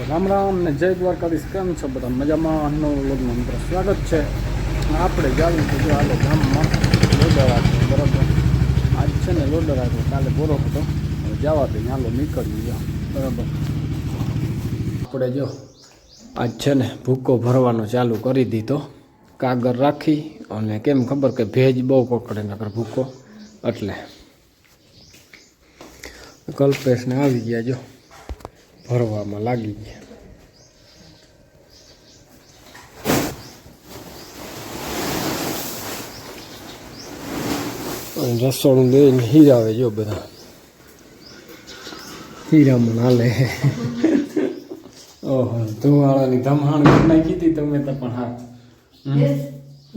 રામ રામ ને જય દ્વારકાધીશ. કેમ છો બધા? મજામાં? લોગમાં મિત્રો સ્વાગત છે. આપણે જાવું તો જો હાલો ગામમાં લોડર આવ્યો. બરાબર, આજ છે ને લોડર આવ્યો, કાલે બોરો હતો. હવે જવા દઈએ, હાલો નીકળ્યું જો. બરાબર, આપણે જો આજ છે ને ભૂકો ભરવાનો ચાલુ કરી દીધો. કાગળ રાખી અને કેમ ખબર કે ભેજ બહુ પકડે નકર ભૂકો, એટલે કલ્પેશને આવી ગયા જો ભરવામાં લાગી ગયા. રસોડું લઈને હીરાવે જો બધા હીરામણ હાલે. ઓહો, ધુવાળાની ધમહાણ કરી નાખી હતી તમે તો પણ. હા,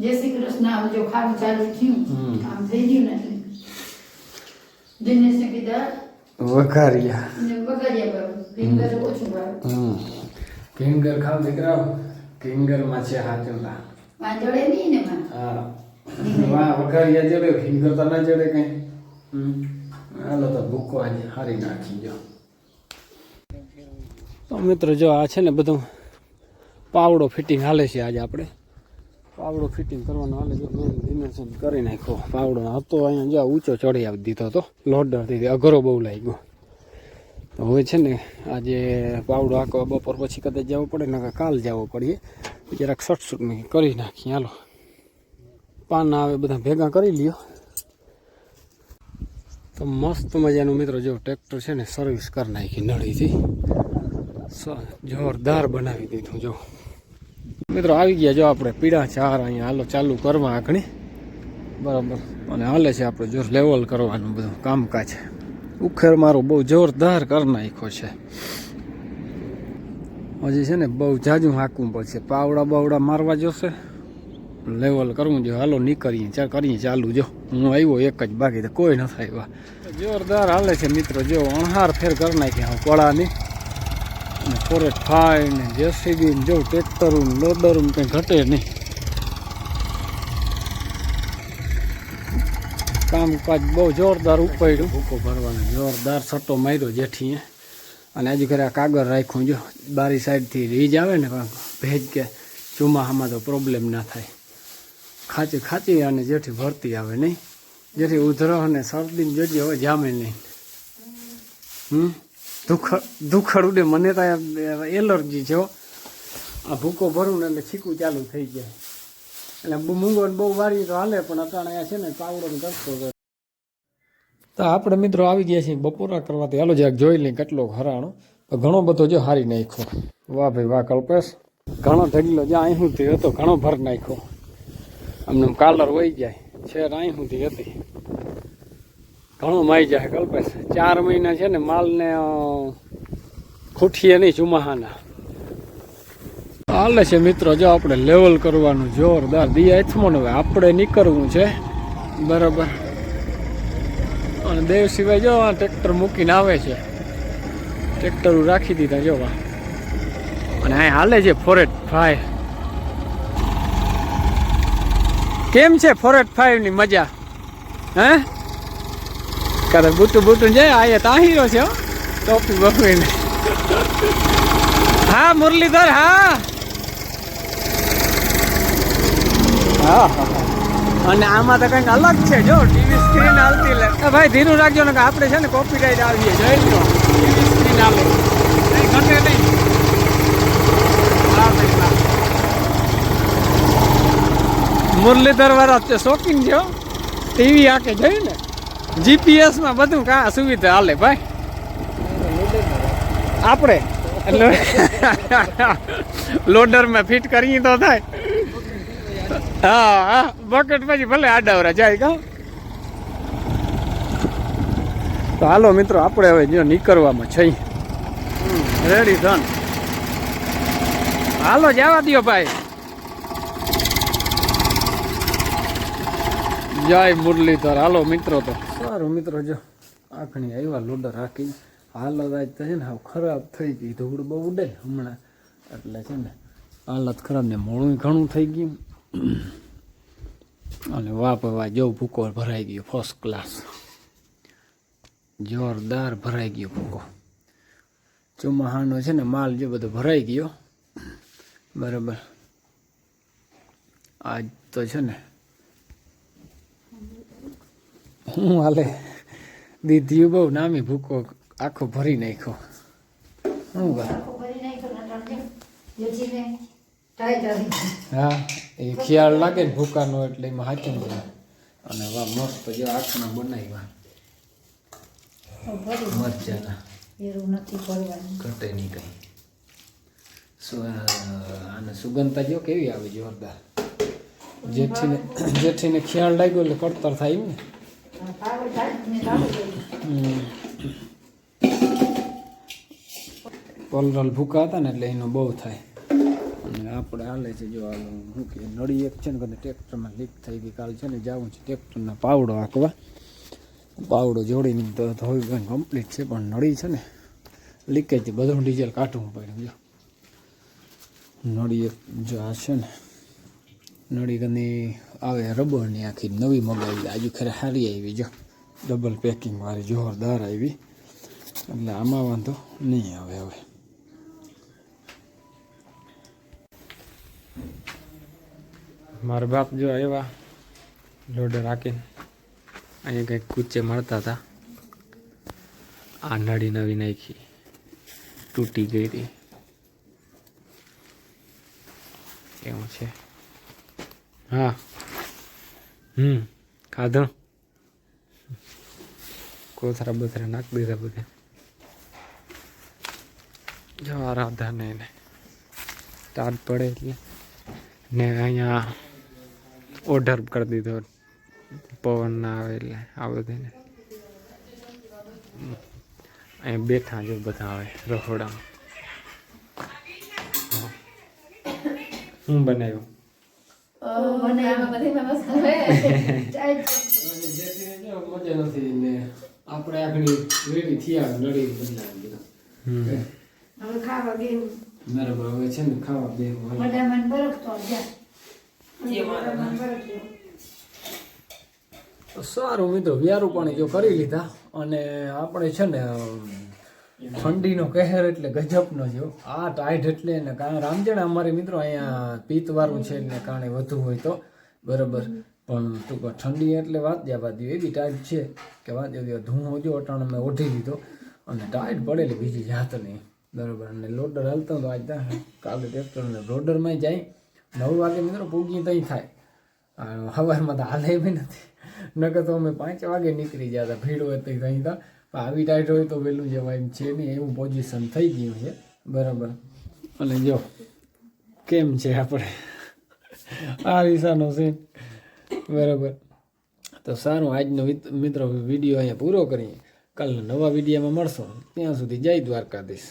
જય શ્રી કૃષ્ણ. જો ખાવું ચાલુ થયું, કામ થઈ ગયું ને એટલે દિનેશને કીધા વઘારિયા ભાવ ભીંગર ઓછું ભાવ. ભીંગર ખાવ દીકરા, ભીંગરમાં છે હાચુલા વાંચોડે નહીં ને માં. હા, વાહ, વઘારિયા જડે, ભીંગર તો ના જડે કઈ. હાલો તો ભૂકો આજે હારી નાખી જો. તો મિત્રો જો આ છે ને બધું પાવડો ફિટિંગ હાલે છે. આજે આપણે પાવડો ફિટિંગ કરવાનો હાલે જો. દિનેશન કરી નાખ્યો પાવડો હતો અહીંયા જો ઊંચો ચડી આવી દીધો હતો લોડરથી, અઘરો બહુ લાગ્યો. તો હવે છે ને આજે પાવડો આખો બપોર પછી કદાચ જવું પડે ને કાલ જવું પડીએ. જરાક શટશૂટ મેં કરી નાખીએ. હાલો પાના આવે બધા ભેગા કરી લ્યો. તો મસ્ત મજાનું મિત્રો જો ટ્રેક્ટર છે ને સર્વિસ કરી નાખી નળીથી, જોરદાર બનાવી દીધું જો. મિત્રો આવી ગયા જો આપણે પીળા ચાર અહીંયા. હાલો ચાલુ કરવા આંકણી. બરાબર, અને હાલે છે આપણે જો લેવલ કરવાનું બધું કામકાજ. ઉખેર મારો બહુ જોરદાર કરી નાખ્યો છે. હજી છે ને બહુ જાજુ હાંકવું પડશે. પાવડા બાવડા મારવા જોશે, લેવલ કરવું જોઈએ. હાલો નીકળીએ, કરીએ ચાલુ જો. હું આવ્યો એક જ, બાકી તો કોઈ નથી આવ્યા. જોરદાર હાલે છે મિત્રો જો. અણહાર ફેર કરી નાખ્યા પડાની, અને ફોરેટ ફાઈ ને જેસીબી જો ટ્રેક્ટરું લોડરું કંઈ ઘટે નહીં. કામકાજ બહુ જોરદાર ઉપાડ્યું. ભૂકો ભરવાનો જોરદાર સટ્ટો માર્યો જેઠીએ. અને આજે ઘરે કાગળ રાખ્યું જો, બારી સાઈડથી રીજ આવે ને ભેજ કે ચોમાસામાં તો પ્રોબ્લેમ ના થાય. ખાંચી ખાંચી અને જેઠી ભરતી આવે નહીં. જેથી ઉધરો અને શરદી જોજે હવે જામે નહીં. દુખડ ઉડે. મને તો એલર્જી છે. આ ભૂકો ભરું ને એટલે છીકું ચાલુ થઈ જાય. એટલે મૂંગો બહુ વારી તો હાલે, પણ અટાણે છે ને પાવડો કરતો. તો આપણે મિત્રો આવી ગયા છીએ બપોરા કરવાથી. હાલો જરાક જોઈ લઈએ કેટલો હરાણો. ઘણો બધો જો હારી નાખ્યો. વાહ ભાઈ વાહ કલ્પેશ, ઘણો ઢગલો જ્યાં અહીં સુધી હતો ઘણો ભર નાખ્યો. આમને કાલર વહી જાય છે, અહીં સુધી હતી ઘણો માઈ જાય કલ્પેશ. 4 મહિના છે ને માલને ખૂટીએ નહીં ચોમાહાના. હાલે છે મિત્રો જો આપણે લેવલ કરવાનું જોરદાર. દિયા એથમો હવે આપણે નીકળવું છે. બરાબર, અને દેવ સિવાય જો આ ટ્રેક્ટર મૂકીને આવે છે. ટ્રેક્ટર રાખી દીધા જોવા. અને આ હાલે છે ફોરેટ 5. કેમ છે ફોરેટ 5 ની મજા? હે કરે બુટું બુટું જાય. આ તાહીરો છે ટોપી બફીને. હા મુરલીધર, હા હા હા. અને આમાં તો કંઈક અલગ છે જો, ટીવી સ્ક્રીન હાલતી લે. ભાઈ ધીરું રાખજો ને, આપણે છે ને કોપીરાઈટ આવીએ. જોઈ લો ટીવી સ્ક્રીન આવે, કંઈ ઘટે નહીં. હા ભાઈ હા, મુરલીધર વાળા શોખીન છે ટીવી આકે. જોયું ને જીપીએસમાં બધું કાં સુવિધા હાલે ભાઈ. આપણે એટલે લોડરમાં ફિટ કરીએ તો થાય. હા હા, બકેટ પછી ભલે આડાવરા જાય કહો. તો હાલો મિત્રો આપણે હવે જો નીકળવામાં છે. રેડી ધન, હાલો જવા દો ભાઈ. જય મુરલીધર. હાલો મિત્રો, તો સારું મિત્રો જો આખણી આવ્યા લોડર રાખી. હાલત આજ તો છે ને હાવ ખરાબ થઈ ગઈ. ધૂળ બહુ ઉડે ને હમણાં, એટલે છે ને હાલત ખરાબ ને મોડું ઘણું થઈ ગયું. અને વાહ જો ભૂકો ભરાઈ ગયો ફર્સ્ટ ક્લાસ, જોરદાર ભરાઈ ગયો ભૂકો. ચોમાહાનો છે ને માલ જો બધો ભરાઈ ગયો બરાબર. આજ તો છે ને હું હાલે દીધીયું બહુ નામી ભૂકો આખો ભરી નાખ્યો. શું વાત? હા એ ખ્યાલ લાગે ને ભૂકાનો એટલે એમાં હાચું છે. અને વાહ મસ્ત જો આખના બનાવ્યા મરચાના ઘટે નહીં કઈ. અને સુગંધતા જો કેવી આવે જોરદાર. જેઠીને ખ્યાલ લાગ્યો એટલે કડતર થાય એમ ને. પલરલ ભૂકા હતા ને એટલે એનો બહુ થાય. અને આપણે હાલે છે જો શું કે નળી એક છે ને કદાચ ટ્રેક્ટરમાં લીક થઈ ગઈ. કાલ છે ને જવું છે ટ્રેક્ટરના પાવડો હાંકવા. પાવડો જોડીને તો ધોઈ ગઈ કમ્પ્લીટ છે પણ નળી છે ને લીકેજ બધું ડીઝલ કાઢવું પડ્યું. જો નળી એક જો આ છે ને નળી ગની આવે રબરની આખી નવી મગાવી. આજુ ખરે સારી આવી જો ડબલ પેકિંગ વાળી જોરદાર આવી એટલે આમાં વાંધો નહીં આવે. હવે મારા બાપ જો આવ્યા લોડર રાખીને અહીંયા કંઈક કૂચે મળતા હતા. આ નળી નવી નાખી તૂટી ગઈ હતી એવું છે. હા ખાધું કોથરા બોથરા નાખી દીધા બધે. જો રાધા ને સ્ટાર્ટ પડે એટલે ને અહીંયા ઓર્ડર કરી દીધો પવન ના આવે એટલે આ બધાને અહીંયા બેઠા જો બધા આવે રખોડામાં. હું બનાવ્યું મજા નથી ને આપણે આગળ રેડી થયા નડી બદલાવી દીધો. બરાબર હવે છે ને ખાવા બે સારું મિત્રો વ્યારું પાણી જો કરી લીધા. અને આપણે છે ને ઠંડીનો કહેર એટલે ગજબનો જો આ ટાઈટ એટલે ને કારણ રામજણ અમારે મિત્રો અહીંયા પિત્તવાળું છે ને કારણે વધુ હોય તો બરાબર. પણ ટૂંક ઠંડી એટલે વાત જવા દો એવી ટાઈટ છે કે વાત જવા ધૂણો જો અટાણે મેં ઓઢી લીધો અને ટાઈટ પડેલી બીજી જાત નહીં બરાબર. અને લોડર હાલતો તો આજ કાલે ટ્રેક્ટરને લોડરમાં જાય 9 વાગે મિત્રો પૂગી તઈ થાય. સવારમાં તો હાલે બી નથી નકર તો અમે 5 વાગે નીકળી જતા ભીડ હોય તો ત્યાં તો આવી ટાઈટ હોય તો વહેલું જવાય એમ છે નહીં એવું પોઝિશન થઈ ગયું છે બરાબર. અને જો કેમ છે આપણે આ દિશાનો સીન બરાબર. તો સારું આજનો મિત્રો વિડીયો અહીંયા પૂરો કરીએ. કાલના નવા વિડીયોમાં મળશો ત્યાં સુધી જય દ્વારકાધીશ.